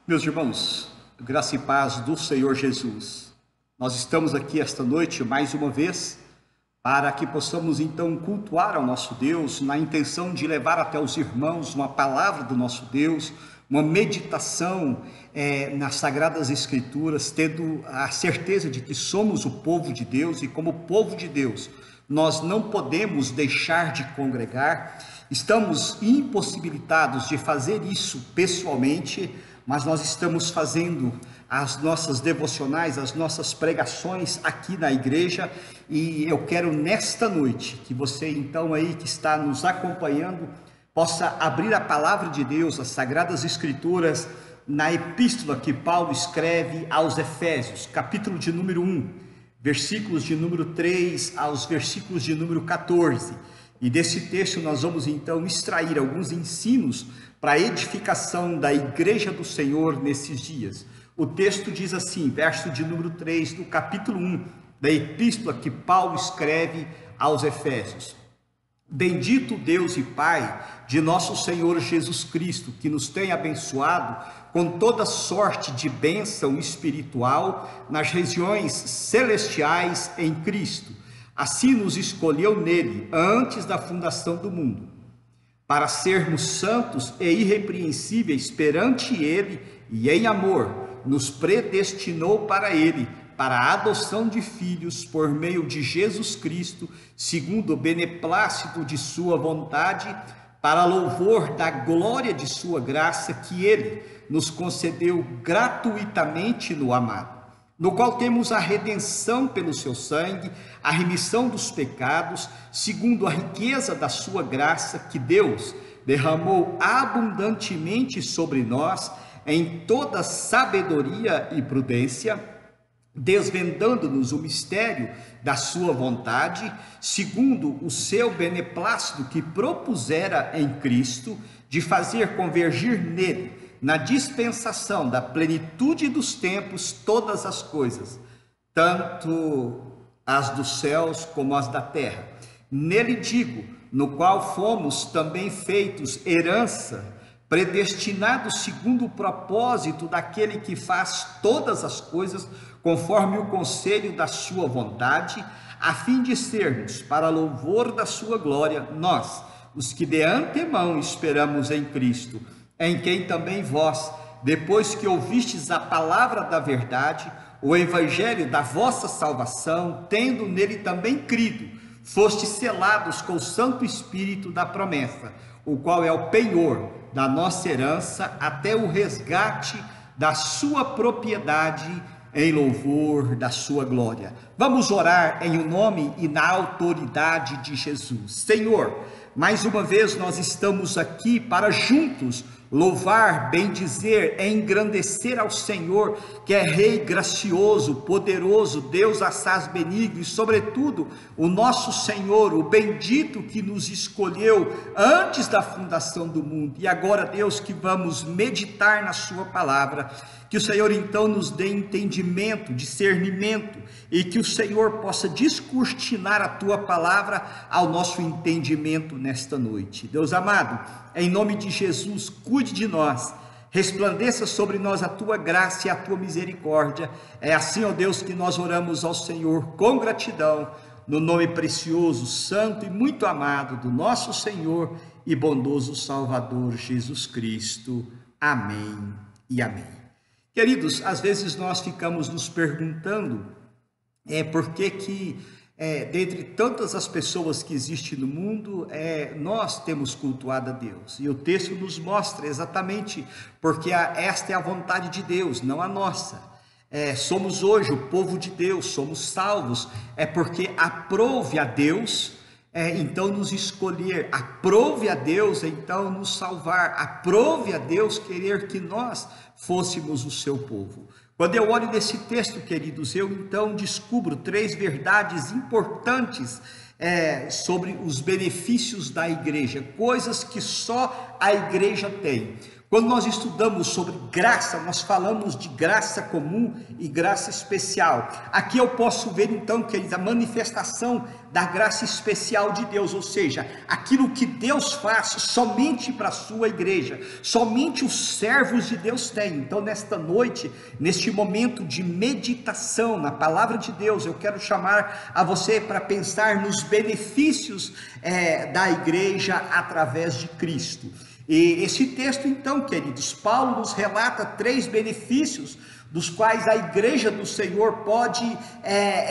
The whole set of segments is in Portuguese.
Meus irmãos, graça e paz do Senhor Jesus. Nós estamos aqui esta noite mais uma vez para que possamos então cultuar ao nosso Deus na intenção de levar até os irmãos uma palavra do nosso Deus, uma meditação nas Sagradas Escrituras, tendo a certeza de que somos o povo de Deus e como povo de Deus nós não podemos deixar de congregar. Estamos impossibilitados de fazer isso pessoalmente, mas nós estamos fazendo as nossas devocionais, as nossas pregações aqui na igreja, e eu quero nesta noite que você então aí que está nos acompanhando possa abrir a palavra de Deus, as Sagradas Escrituras, na epístola que Paulo escreve aos Efésios, capítulo de número 1, versículos de número 3 aos versículos de número 14. E desse texto nós vamos então extrair alguns ensinos para a edificação da igreja do Senhor nesses dias. O texto diz assim, verso de número 3 do capítulo 1 da epístola que Paulo escreve aos Efésios. Bendito Deus e Pai de nosso Senhor Jesus Cristo, que nos tem abençoado com toda sorte de bênção espiritual nas regiões celestiais em Cristo. Assim nos escolheu nele antes da fundação do mundo, para sermos santos e irrepreensíveis perante ele, e em amor nos predestinou para ele, para a adoção de filhos por meio de Jesus Cristo, segundo o beneplácito de sua vontade, para louvor da glória de sua graça que ele nos concedeu gratuitamente no amado, no qual temos a redenção pelo seu sangue, a remissão dos pecados, segundo a riqueza da sua graça que Deus derramou abundantemente sobre nós em toda sabedoria e prudência, desvendando-nos o mistério da sua vontade, segundo o seu beneplácito que propusera em Cristo, de fazer convergir nele, na dispensação da plenitude dos tempos, todas as coisas, tanto as dos céus como as da terra. Nele digo, no qual fomos também feitos herança, predestinados segundo o propósito daquele que faz todas as coisas conforme o conselho da sua vontade, a fim de sermos, para louvor da sua glória, nós, os que de antemão esperamos em Cristo, em quem também vós, depois que ouvistes a palavra da verdade, o evangelho da vossa salvação, tendo nele também crido, fostes selados com o Santo Espírito da promessa, o qual é o penhor da nossa herança até o resgate da sua propriedade, em louvor da sua glória. Vamos orar em o nome e na autoridade de Jesus. Senhor, mais uma vez nós estamos aqui para juntos louvar, bendizer, engrandecer ao Senhor, que é Rei gracioso, poderoso, Deus assaz benigno e, sobretudo, o nosso Senhor, o bendito que nos escolheu antes da fundação do mundo. E agora, Deus, que vamos meditar na sua palavra, que o Senhor então nos dê entendimento, discernimento, e que o Senhor possa descortinar a tua palavra ao nosso entendimento nesta noite. Deus amado, em nome de Jesus, cuide de nós, resplandeça sobre nós a tua graça e a tua misericórdia. É assim, ó Deus, que nós oramos ao Senhor com gratidão, no nome precioso, santo e muito amado do nosso Senhor e bondoso Salvador Jesus Cristo. Amém e amém. Queridos, às vezes nós ficamos nos perguntando por que dentre tantas as pessoas que existem no mundo, nós temos cultuado a Deus. E o texto nos mostra exatamente porque esta é a vontade de Deus, não a nossa. Somos hoje o povo de Deus, somos salvos, porque aprove a Deus, então nos escolher, aprove a Deus, então nos salvar, aprove a Deus querer que nós fôssemos o seu povo. Quando eu olho nesse texto, queridos, eu então descubro três verdades importantes sobre os benefícios da igreja, coisas que só a igreja tem, Quando nós estudamos sobre graça, nós falamos de graça comum e graça especial. Aqui eu posso ver então, queridos, a manifestação da graça especial de Deus, ou seja, aquilo que Deus faz somente para a sua igreja, somente os servos de Deus têm. Então nesta noite, neste momento de meditação na palavra de Deus, eu quero chamar a você para pensar nos benefícios da igreja através de Cristo. E esse texto então, queridos, Paulo nos relata 3 benefícios dos quais a igreja do Senhor pode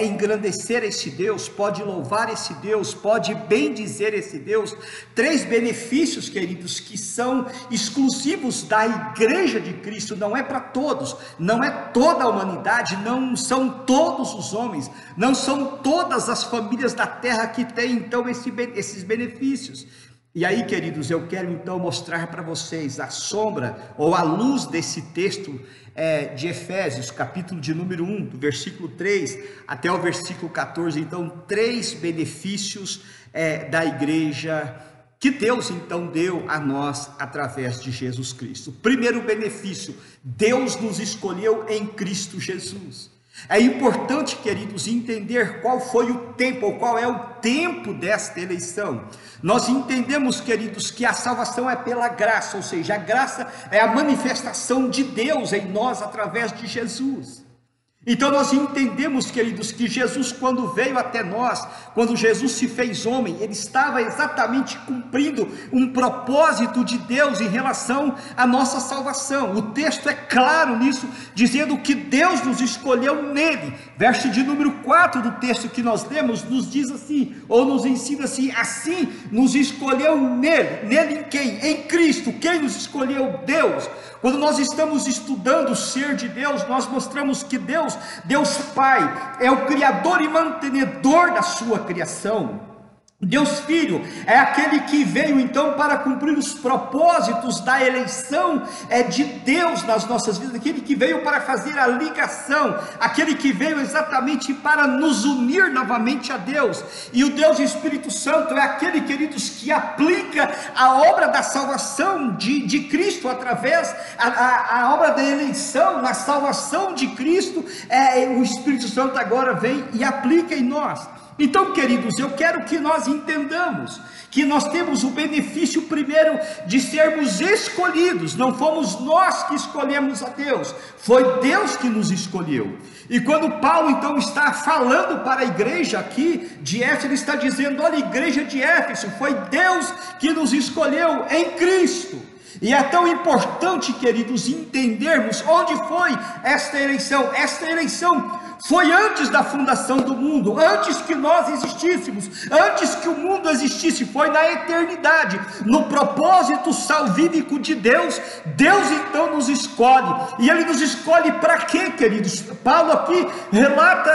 engrandecer esse Deus, pode louvar esse Deus, pode bendizer esse Deus. 3 benefícios, queridos, que são exclusivos da igreja de Cristo, não é para todos, não é toda a humanidade, não são todos os homens, não são todas as famílias da terra que têm então esses benefícios. E aí, queridos, eu quero então mostrar para vocês a sombra ou a luz desse texto de Efésios, capítulo de número 1, do versículo 3 até o versículo 14, então 3 benefícios da igreja que Deus então deu a nós através de Jesus Cristo. Primeiro benefício, Deus nos escolheu em Cristo Jesus. É importante, queridos, entender qual foi o tempo, ou qual é o tempo desta eleição. Nós entendemos, queridos, que a salvação é pela graça, ou seja, a graça é a manifestação de Deus em nós através de Jesus. Então nós entendemos, queridos, que Jesus, quando veio até nós, quando Jesus se fez homem, ele estava exatamente cumprindo um propósito de Deus em relação à nossa salvação. O texto é claro nisso, dizendo que Deus nos escolheu nele. Verso de número 4 do texto que nós lemos nos diz assim, ou nos ensina assim nos escolheu nele. Nele em quem? Em Cristo. Quem nos escolheu? Deus. Quando nós estamos estudando o ser de Deus, nós mostramos que Deus Pai, é o criador e mantenedor da sua criação. Deus Filho é aquele que veio então para cumprir os propósitos da eleição de Deus nas nossas vidas, aquele que veio para fazer a ligação, aquele que veio exatamente para nos unir novamente a Deus. E o Deus Espírito Santo é aquele, queridos, que aplica a obra da salvação de Cristo através a obra da eleição, na salvação de Cristo. O Espírito Santo agora vem e aplica em nós. Então, queridos, eu quero que nós entendamos que nós temos o benefício primeiro de sermos escolhidos. Não fomos nós que escolhemos a Deus, foi Deus que nos escolheu. E quando Paulo então está falando para a igreja aqui de Éfeso, ele está dizendo: olha, igreja de Éfeso, foi Deus que nos escolheu em Cristo. E é tão importante, queridos, entendermos onde foi esta eleição. Esta eleição foi antes da fundação do mundo, antes que nós existíssemos, antes que o mundo existisse, foi na eternidade, no propósito salvífico de Deus. Deus então nos escolhe, e Ele nos escolhe para quê, queridos? Paulo aqui relata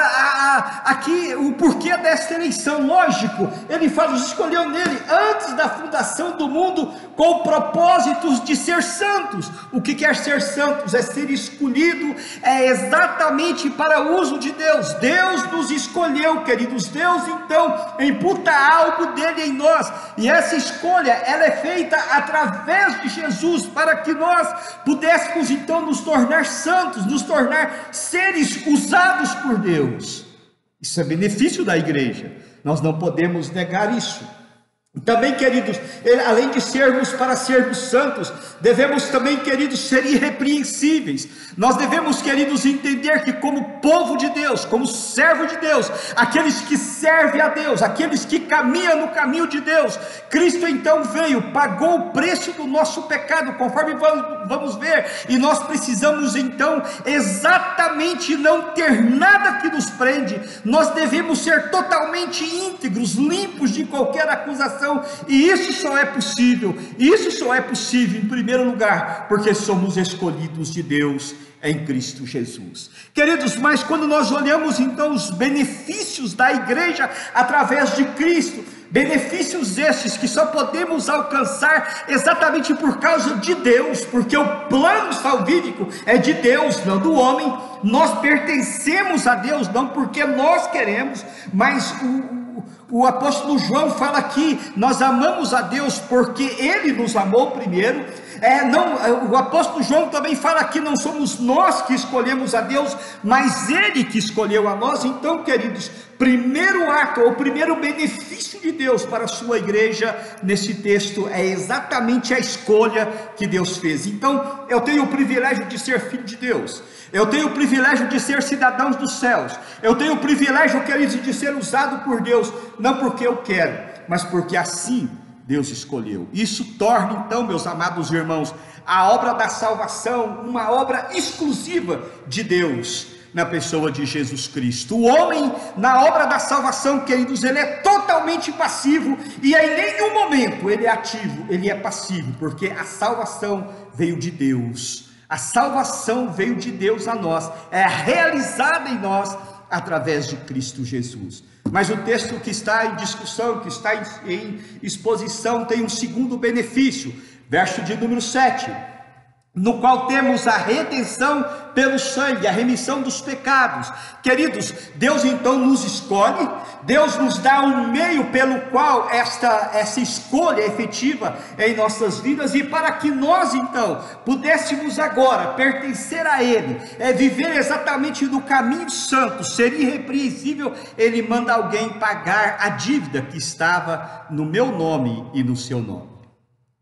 aqui o porquê desta eleição. Lógico, ele fala, nos escolheu nele antes da fundação do mundo, com propósitos de ser santos. O que quer ser santos? É ser escolhido, exatamente para o uso de Deus. Deus nos escolheu, queridos. Deus então imputa algo dele em nós, e essa escolha ela é feita através de Jesus, para que nós pudéssemos então nos tornar santos, nos tornar seres usados por Deus. Isso é benefício da igreja, nós não podemos negar isso. Também, queridos, além de sermos para sermos santos, devemos também, queridos, ser irrepreensíveis. Nós devemos, queridos, entender que como povo de Deus, como servo de Deus, aqueles que servem a Deus, aqueles que caminham no caminho de Deus, Cristo então veio, pagou o preço do nosso pecado, conforme vamos ver, e nós precisamos então exatamente não ter nada que nos prende. Nós devemos ser totalmente íntegros, limpos de qualquer acusação. E isso só é possível, em primeiro lugar, porque somos escolhidos de Deus em Cristo Jesus. Queridos, mas quando nós olhamos então os benefícios da igreja através de Cristo, benefícios estes que só podemos alcançar exatamente por causa de Deus, porque o plano salvífico é de Deus, não do homem. Nós pertencemos a Deus, não porque nós queremos, mas o apóstolo João fala aqui, nós amamos a Deus porque Ele nos amou primeiro. O apóstolo João também fala que não somos nós que escolhemos a Deus, mas Ele que escolheu a nós. Então, queridos, primeiro ato, ou primeiro benefício de Deus para a sua igreja, nesse texto, é exatamente a escolha que Deus fez. Então, eu tenho o privilégio de ser filho de Deus, eu tenho o privilégio de ser cidadãos dos céus, eu tenho o privilégio, queridos, de ser usado por Deus, não porque eu quero, mas porque assim Deus escolheu. Isso torna então, meus amados irmãos, a obra da salvação uma obra exclusiva de Deus, na pessoa de Jesus Cristo. O homem, na obra da salvação, queridos, ele é totalmente passivo, e em nenhum momento ele é ativo, ele é passivo, porque a salvação veio de Deus, a salvação veio de Deus a nós, é realizada em nós, através de Cristo Jesus. Mas o texto que está em discussão, que está em exposição, tem um segundo benefício, verso de número 7, no qual temos a redenção pelo sangue, a remissão dos pecados. Queridos, Deus então nos escolhe, Deus nos dá um meio pelo qual essa escolha é efetiva em nossas vidas, e para que nós então pudéssemos agora pertencer a Ele, viver exatamente no caminho santo, ser irrepreensível, Ele manda alguém pagar a dívida que estava no meu nome e no seu nome.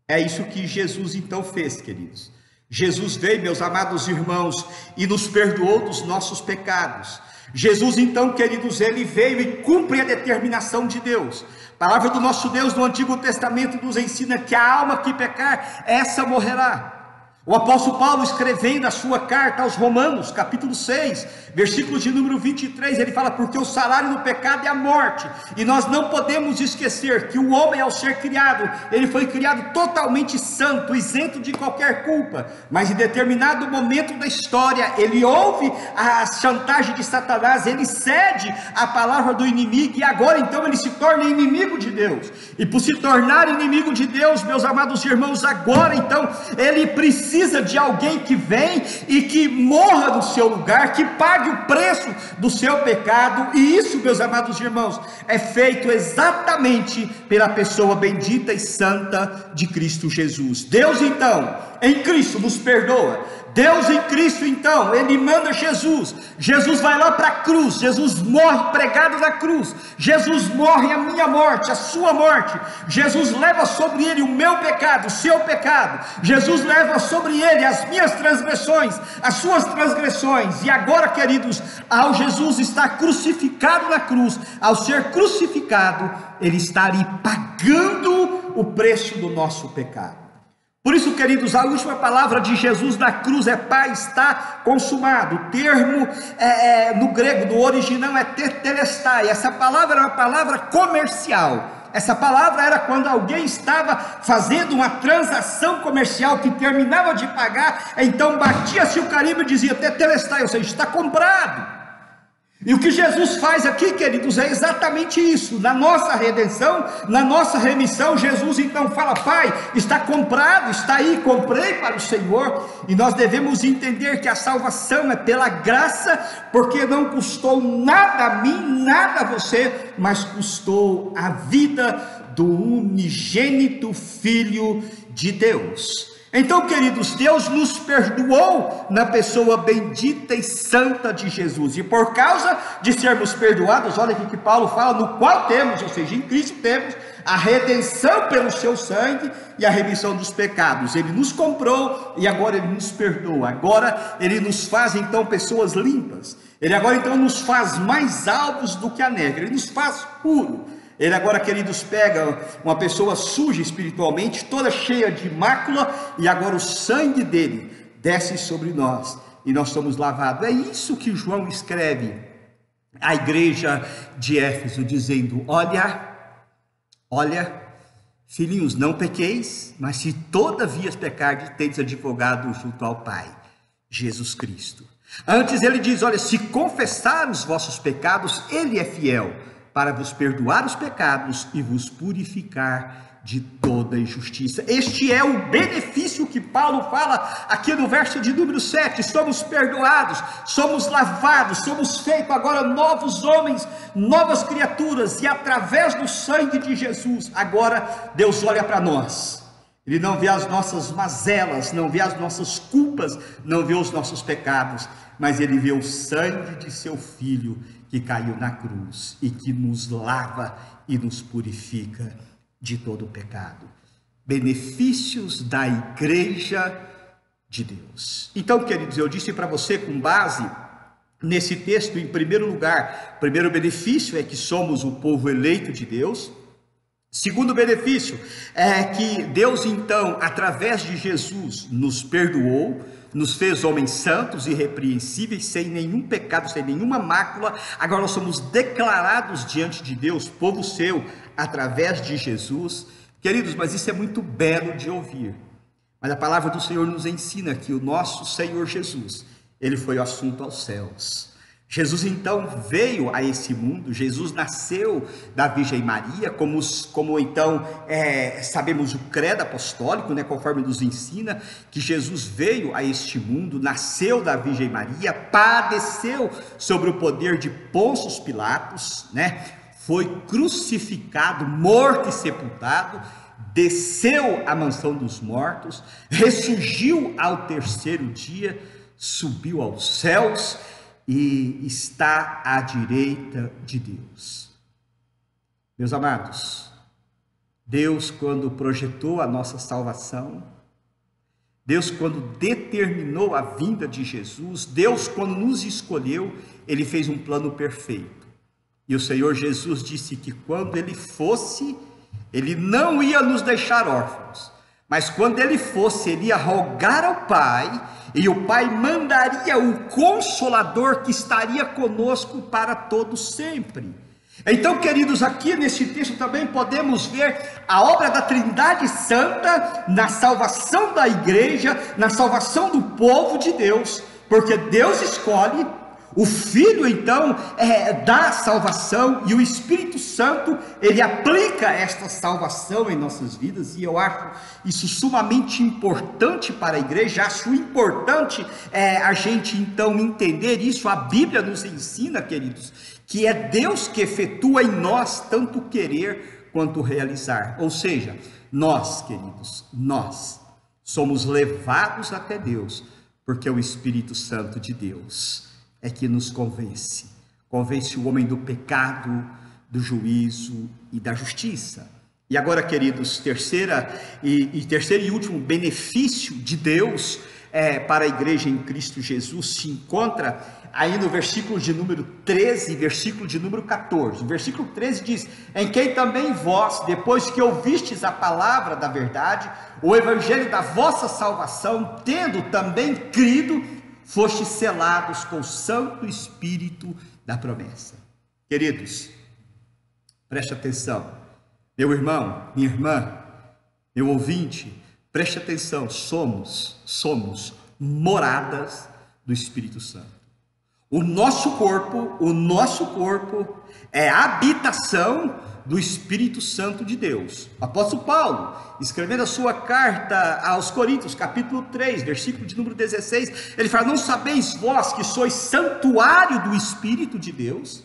É isso que Jesus então fez, queridos. Jesus veio, meus amados irmãos, e nos perdoou dos nossos pecados. Jesus então, queridos, ele veio e cumpre a determinação de Deus. A palavra do nosso Deus no Antigo Testamento nos ensina que a alma que pecar, essa morrerá. O apóstolo Paulo, escrevendo a sua carta aos Romanos, capítulo 6, versículo de número 23, ele fala: porque o salário do pecado é a morte, e nós não podemos esquecer que o homem, ao ser criado, ele foi criado totalmente santo, isento de qualquer culpa, mas em determinado momento da história, ele ouve a chantagem de Satanás, ele cede à palavra do inimigo, e agora então ele se torna inimigo de Deus, e por se tornar inimigo de Deus, meus amados irmãos, agora então, ele precisa de alguém que vem e que morra no seu lugar, que pague o preço do seu pecado, e isso, meus amados irmãos, é feito exatamente pela pessoa bendita e santa de Cristo Jesus. Deus então, em Cristo, nos perdoa. Deus em Cristo então, ele manda Jesus vai lá para a cruz, Jesus morre pregado na cruz, Jesus morre a minha morte, a sua morte, Jesus leva sobre ele o meu pecado, o seu pecado, Jesus leva sobre ele as minhas transgressões, as suas transgressões, e agora, queridos, ao Jesus estar crucificado na cruz, ao ser crucificado, ele está ali pagando o preço do nosso pecado. Por isso, queridos, a última palavra de Jesus na cruz é: Pai, está consumado. O termo no grego, no original, é tetelestai. Essa palavra é uma palavra comercial. Essa palavra era quando alguém estava fazendo uma transação comercial que terminava de pagar, então batia-se o carimbo e dizia tetelestai, ou seja, está comprado. E o que Jesus faz aqui, queridos, é exatamente isso. Na nossa redenção, na nossa remissão, Jesus então fala: Pai, está comprado, está aí, comprei para o Senhor. E nós devemos entender que a salvação é pela graça, porque não custou nada a mim, nada a você, mas custou a vida do unigênito Filho de Deus. Então, queridos, Deus nos perdoou na pessoa bendita e santa de Jesus, e por causa de sermos perdoados, olha aqui que Paulo fala, no qual temos, ou seja, em Cristo temos a redenção pelo seu sangue e a remissão dos pecados. Ele nos comprou e agora ele nos perdoa, agora ele nos faz então pessoas limpas, ele agora então nos faz mais alvos do que a neve, ele nos faz puro. Ele agora, queridos, pega uma pessoa suja espiritualmente, toda cheia de mácula, e agora o sangue dele desce sobre nós, e nós somos lavados. É isso que João escreve à igreja de Éfeso, dizendo: olha, filhinhos, não pequeis, mas se todavia pecardes, tendes advogado junto ao Pai, Jesus Cristo. Antes ele diz: olha, se confessar os vossos pecados, ele é fiel para vos perdoar os pecados e vos purificar de toda injustiça. Este é o benefício que Paulo fala aqui no verso de número 7, somos perdoados, somos lavados, somos feitos agora novos homens, novas criaturas, e através do sangue de Jesus, agora Deus olha para nós, Ele não vê as nossas mazelas, não vê as nossas culpas, não vê os nossos pecados, mas Ele vê o sangue de seu Filho que caiu na cruz e que nos lava e nos purifica de todo o pecado. Benefícios da Igreja de Deus. Então, queridos, eu disse para você com base nesse texto, em primeiro lugar, o primeiro benefício é que somos o povo eleito de Deus. Segundo benefício é que Deus, então, através de Jesus, nos perdoou, nos fez homens santos, irrepreensíveis, sem nenhum pecado, sem nenhuma mácula. Agora nós somos declarados diante de Deus, povo seu, através de Jesus. Queridos, mas isso é muito belo de ouvir. Mas a palavra do Senhor nos ensina que o nosso Senhor Jesus, Ele foi o assunto aos céus. Jesus então veio a esse mundo, Jesus nasceu da Virgem Maria, como então sabemos o credo apostólico, né, conforme nos ensina, que Jesus veio a este mundo, nasceu da Virgem Maria, padeceu sobre o poder de Pôncio Pilatos, né, foi crucificado, morto e sepultado, desceu à mansão dos mortos, ressurgiu ao terceiro dia, subiu aos céus e está à direita de Deus. Meus amados, Deus, quando projetou a nossa salvação, Deus, quando determinou a vinda de Jesus, Deus, quando nos escolheu, Ele fez um plano perfeito. E o Senhor Jesus disse que quando Ele fosse, Ele não ia nos deixar órfãos, mas quando Ele fosse, Ele ia rogar ao Pai, e o Pai mandaria o Consolador que estaria conosco para todo sempre. Então, queridos, aqui nesse texto também podemos ver a obra da Trindade Santa na salvação da igreja, na salvação do povo de Deus, porque Deus escolhe, o Filho então dá a salvação e o Espírito Santo, ele aplica esta salvação em nossas vidas, e eu acho isso sumamente importante para a igreja. Acho importante a gente então entender isso. A Bíblia nos ensina, queridos, que é Deus que efetua em nós tanto querer quanto realizar, ou seja, nós, queridos, nós somos levados até Deus, porque o Espírito Santo de Deus é que nos convence o homem do pecado, do juízo e da justiça. E agora, queridos, terceiro e último benefício de Deus para a igreja em Cristo Jesus se encontra aí no versículo de número 13, versículo de número 14. O versículo 13 diz: em quem também vós, depois que ouvistes a palavra da verdade, o evangelho da vossa salvação, tendo também crido, fostes selados com o Santo Espírito da promessa. Queridos, preste atenção, meu irmão, minha irmã, meu ouvinte, preste atenção, somos moradas do Espírito Santo. O nosso corpo é a habitação do Espírito Santo de Deus. O apóstolo Paulo, escrevendo a sua carta aos Coríntios, capítulo 3, versículo de número 16, ele fala: não sabeis vós que sois santuário do Espírito de Deus?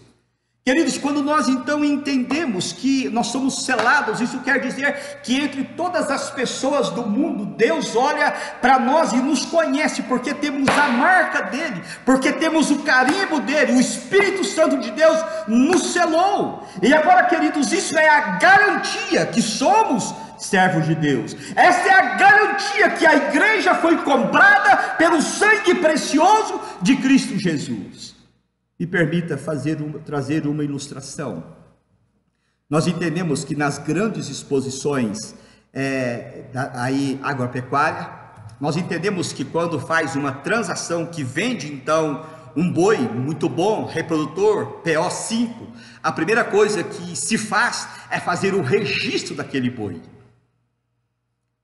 Queridos, quando nós então entendemos que nós somos selados, isso quer dizer que entre todas as pessoas do mundo, Deus olha para nós e nos conhece, porque temos a marca dele, porque temos o carimbo dele, o Espírito Santo de Deus nos selou. E agora, queridos, isso é a garantia que somos servos de Deus. Esta é a garantia que a igreja foi comprada pelo sangue precioso de Cristo Jesus. Me permita trazer uma ilustração. Nós entendemos que nas grandes exposições agropecuária, nós entendemos que quando faz uma transação que vende então um boi muito bom, reprodutor, PO5, a primeira coisa que se faz é fazer o registro daquele boi.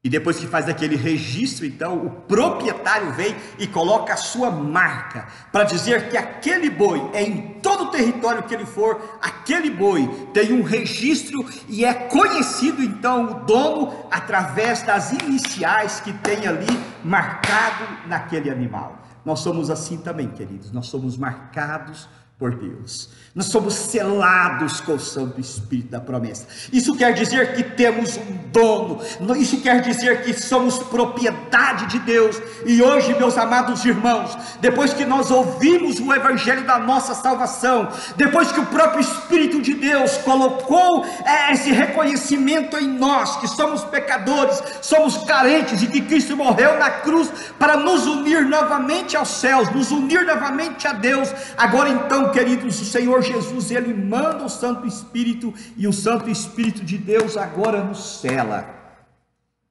E depois que faz aquele registro, então, o proprietário vem e coloca a sua marca, para dizer que aquele boi, em todo o território que ele for, aquele boi tem um registro e é conhecido, então, o dono, através das iniciais que tem ali marcado naquele animal. Nós somos assim também, queridos, nós somos marcados por Deus. Nós somos selados com o Santo Espírito da promessa. Isso quer dizer que temos um dono. Isso quer dizer que somos propriedade de Deus. E hoje, meus amados irmãos, depois que nós ouvimos o evangelho da nossa salvação, depois que o próprio Espírito de Deus colocou esse reconhecimento em nós, que somos pecadores, somos carentes e que Cristo morreu na cruz para nos unir novamente aos céus, nos unir novamente a Deus. Agora então, queridos, o Senhor Jesus, Ele manda o Santo Espírito, e o Santo Espírito de Deus agora nos sela.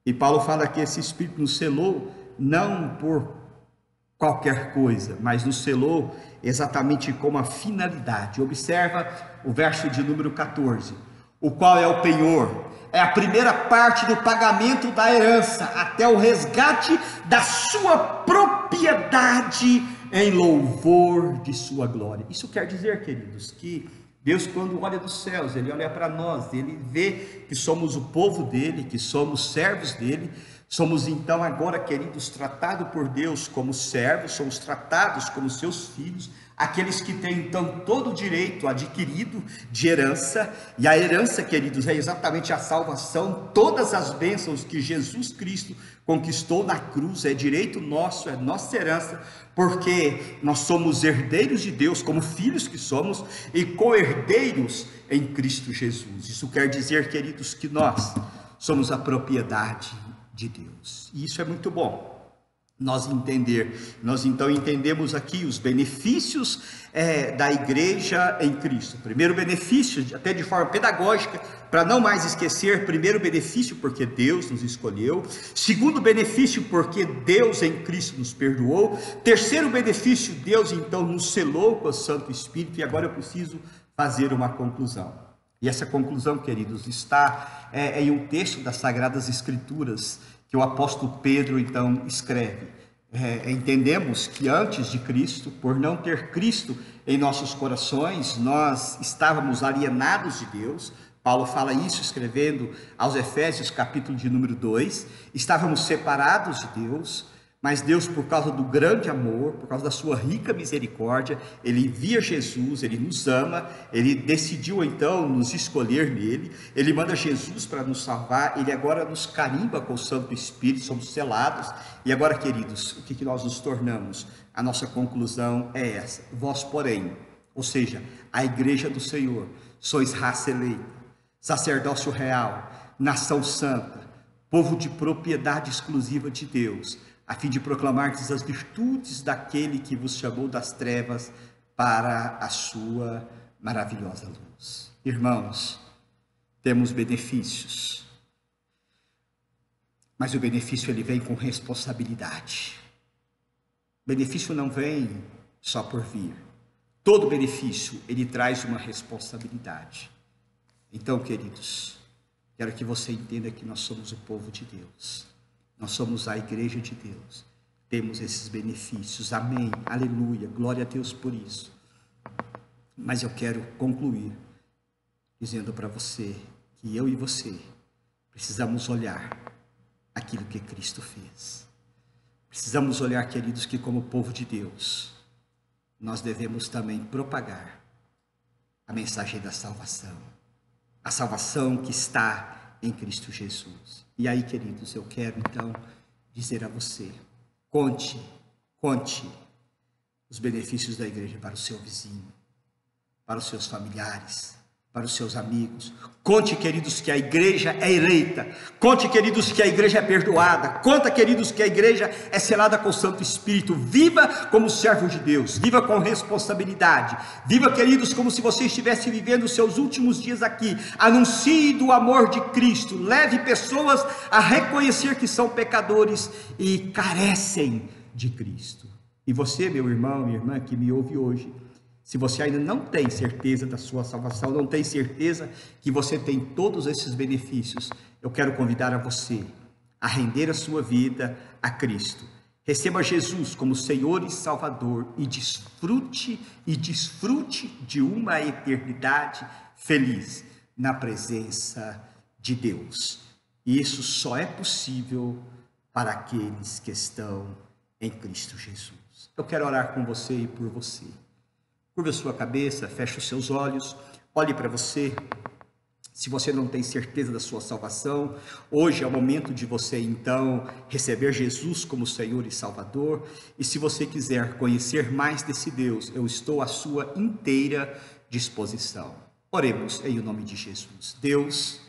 E Paulo fala que esse Espírito nos selou, não por qualquer coisa, mas nos selou exatamente com uma finalidade. Observa o verso de número 14, o qual é o penhor, é a primeira parte do pagamento da herança, até o resgate da sua propriedade, em louvor de sua glória. Isso quer dizer, queridos, que Deus, quando olha dos céus, Ele olha para nós, Ele vê que somos o povo dEle, que somos servos dEle. Somos então agora, queridos, tratados por Deus como servos, somos tratados como seus filhos, aqueles que têm então todo o direito adquirido de herança. E a herança, queridos, é exatamente a salvação, todas as bênçãos que Jesus Cristo conquistou na cruz, é direito nosso, é nossa herança, porque nós somos herdeiros de Deus, como filhos que somos, e co-herdeiros em Cristo Jesus. Isso quer dizer, queridos, que nós somos a propriedade de Deus, e isso é muito bom nós então entendemos aqui os benefícios da igreja em Cristo. Primeiro benefício, até de forma pedagógica, para não mais esquecer. Primeiro benefício, porque Deus nos escolheu. Segundo benefício, porque Deus em Cristo nos perdoou. Terceiro benefício, Deus então nos selou com o Santo Espírito. E agora eu preciso fazer uma conclusão, e essa conclusão, queridos, está em um texto das Sagradas Escrituras, que o apóstolo Pedro então escreve. Entendemos que antes de Cristo, por não ter Cristo em nossos corações, nós estávamos alienados de Deus. Paulo fala isso escrevendo aos Efésios, capítulo de número 2, estávamos separados de Deus, mas Deus, por causa do grande amor, por causa da sua rica misericórdia, Ele envia Jesus, Ele nos ama, Ele decidiu então nos escolher nele, Ele manda Jesus para nos salvar, Ele agora nos carimba com o Santo Espírito, somos selados. E agora, queridos, o que nós nos tornamos? A nossa conclusão é essa: vós, porém, ou seja, a igreja do Senhor, sois raça eleita, sacerdócio real, nação santa, povo de propriedade exclusiva de Deus, a fim de proclamar-lhes as virtudes daquele que vos chamou das trevas para a sua maravilhosa luz. Irmãos, temos benefícios, mas o benefício ele vem com responsabilidade. O benefício não vem só por vir. Todo benefício ele traz uma responsabilidade. Então, queridos, quero que você entenda que nós somos o povo de Deus. Nós somos a igreja de Deus, temos esses benefícios, amém, aleluia, glória a Deus por isso. Mas eu quero concluir dizendo para você que eu e você precisamos olhar aquilo que Cristo fez. Precisamos olhar, queridos, que como povo de Deus, nós devemos também propagar a mensagem da salvação, a salvação que está em Cristo Jesus. E aí, queridos, eu quero então dizer a você: conte os benefícios da igreja para o seu vizinho, para os seus familiares, para os seus amigos. Conte, queridos, que a igreja é eleita. Conte, queridos, que a igreja é perdoada. Conta, queridos, que a igreja é selada com o Santo Espírito. Viva como servo de Deus, viva com responsabilidade. Viva, queridos, como se você estivesse vivendo os seus últimos dias aqui. Anuncie do amor de Cristo. Leve pessoas a reconhecer que são pecadores e carecem de Cristo. E você, meu irmão, minha irmã, que me ouve hoje, se você ainda não tem certeza da sua salvação, não tem certeza que você tem todos esses benefícios, eu quero convidar a você a render a sua vida a Cristo. Receba Jesus como Senhor e Salvador e desfrute de uma eternidade feliz na presença de Deus. E isso só é possível para aqueles que estão em Cristo Jesus. Eu quero orar com você e por você. Curva a sua cabeça, feche os seus olhos, olhe para você. Se você não tem certeza da sua salvação, hoje é o momento de você então receber Jesus como Senhor e Salvador. E se você quiser conhecer mais desse Deus, eu estou à sua inteira disposição. Oremos em nome de Jesus. Deus,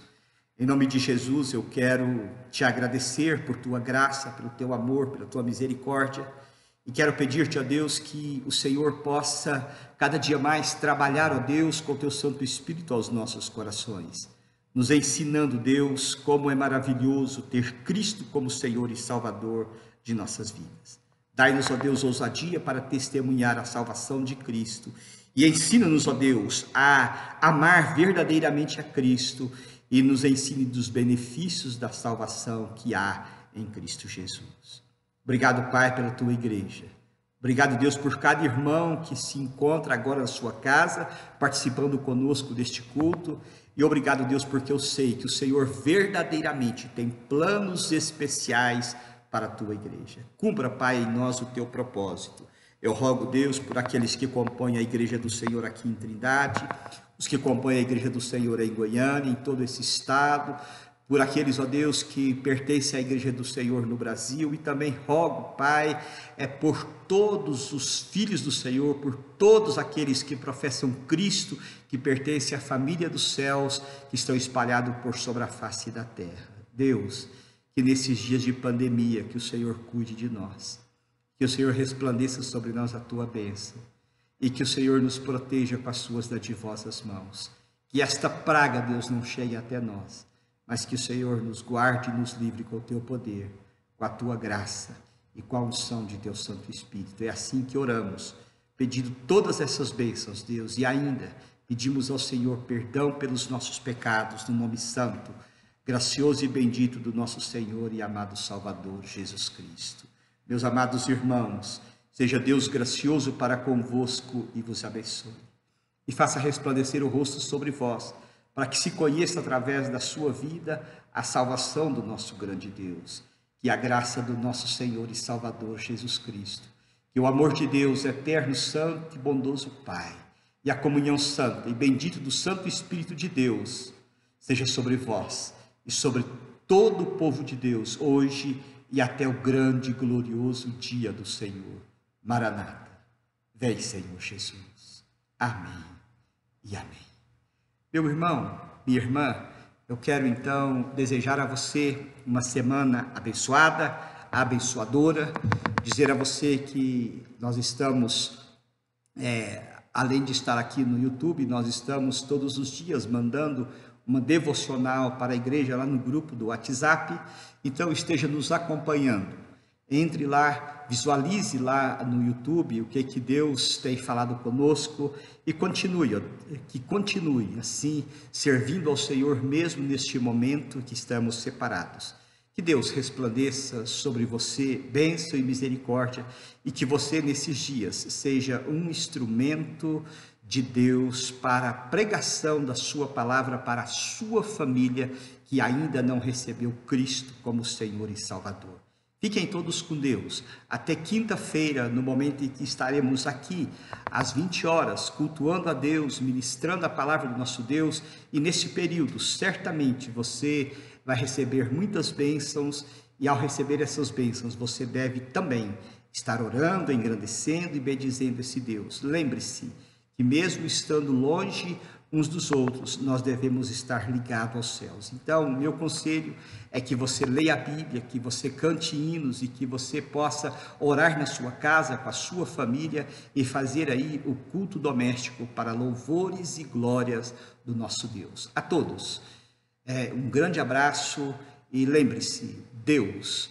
em nome de Jesus, eu quero te agradecer por tua graça, pelo teu amor, pela tua misericórdia. E quero pedir-te, ó Deus, que o Senhor possa cada dia mais trabalhar, ó Deus, com o teu Santo Espírito aos nossos corações, nos ensinando, Deus, como é maravilhoso ter Cristo como Senhor e Salvador de nossas vidas. Dai-nos, ó Deus, ousadia para testemunhar a salvação de Cristo e ensina-nos, ó Deus, a amar verdadeiramente a Cristo e nos ensine dos benefícios da salvação que há em Cristo Jesus. Obrigado, Pai, pela tua igreja. Obrigado, Deus, por cada irmão que se encontra agora na sua casa, participando conosco deste culto. E obrigado, Deus, porque eu sei que o Senhor verdadeiramente tem planos especiais para a tua igreja. Cumpra, Pai, em nós o teu propósito. Eu rogo, Deus, por aqueles que compõem a igreja do Senhor aqui em Trindade, os que compõem a igreja do Senhor em Goiânia, em todo esse estado, por aqueles, ó Deus, que pertencem à Igreja do Senhor no Brasil, e também rogo, Pai, por todos os filhos do Senhor, por todos aqueles que professam Cristo, que pertencem à família dos céus, que estão espalhados por sobre a face da terra. Deus, que nesses dias de pandemia, que o Senhor cuide de nós, que o Senhor resplandeça sobre nós a tua bênção, e que o Senhor nos proteja com as suas dadivosas mãos, que esta praga, Deus, não chegue até nós, mas que o Senhor nos guarde e nos livre com o teu poder, com a tua graça e com a unção de teu Santo Espírito. É assim que oramos, pedindo todas essas bênçãos, Deus, e ainda pedimos ao Senhor perdão pelos nossos pecados, no nome santo, gracioso e bendito do nosso Senhor e amado Salvador, Jesus Cristo. Meus amados irmãos, seja Deus gracioso para convosco e vos abençoe, e faça resplandecer o rosto sobre vós, para que se conheça através da sua vida a salvação do nosso grande Deus, que a graça do nosso Senhor e Salvador Jesus Cristo, que o amor de Deus eterno, santo e bondoso Pai, e a comunhão santa e bendita do Santo Espírito de Deus, seja sobre vós e sobre todo o povo de Deus, hoje e até o grande e glorioso dia do Senhor. Maranata, vem Senhor Jesus. Amém e amém. Meu irmão, minha irmã, eu quero então desejar a você uma semana abençoada, abençoadora, dizer a você que nós estamos, além de estar aqui no YouTube, nós estamos todos os dias mandando uma devocional para a igreja lá no grupo do WhatsApp, então esteja nos acompanhando. Entre lá, visualize lá no YouTube o que Deus tem falado conosco e continue assim, servindo ao Senhor mesmo neste momento que estamos separados. Que Deus resplandeça sobre você bênção e misericórdia e que você nesses dias seja um instrumento de Deus para a pregação da sua palavra para a sua família que ainda não recebeu Cristo como Senhor e Salvador. Fiquem todos com Deus. Até quinta-feira, no momento em que estaremos aqui, às 20 horas, cultuando a Deus, ministrando a palavra do nosso Deus. E nesse período, certamente, você vai receber muitas bênçãos. E ao receber essas bênçãos, você deve também estar orando, engrandecendo e bendizendo esse Deus. Lembre-se que mesmo estando longe uns dos outros, nós devemos estar ligados aos céus. Então, meu conselho é que você leia a Bíblia, que você cante hinos e que você possa orar na sua casa, com a sua família e fazer aí o culto doméstico para louvores e glórias do nosso Deus. A todos, um grande abraço e lembre-se, Deus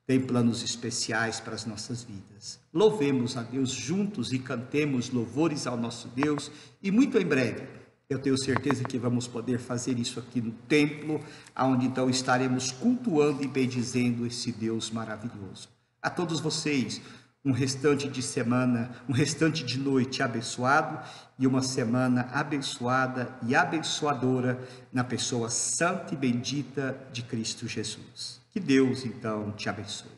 tem planos especiais para as nossas vidas. Louvemos a Deus juntos e cantemos louvores ao nosso Deus. E muito em breve, eu tenho certeza que vamos poder fazer isso aqui no templo, onde então estaremos cultuando e bendizendo esse Deus maravilhoso. A todos vocês, um restante de semana, um restante de noite abençoado e uma semana abençoada e abençoadora na pessoa santa e bendita de Cristo Jesus. Que Deus, então, te abençoe.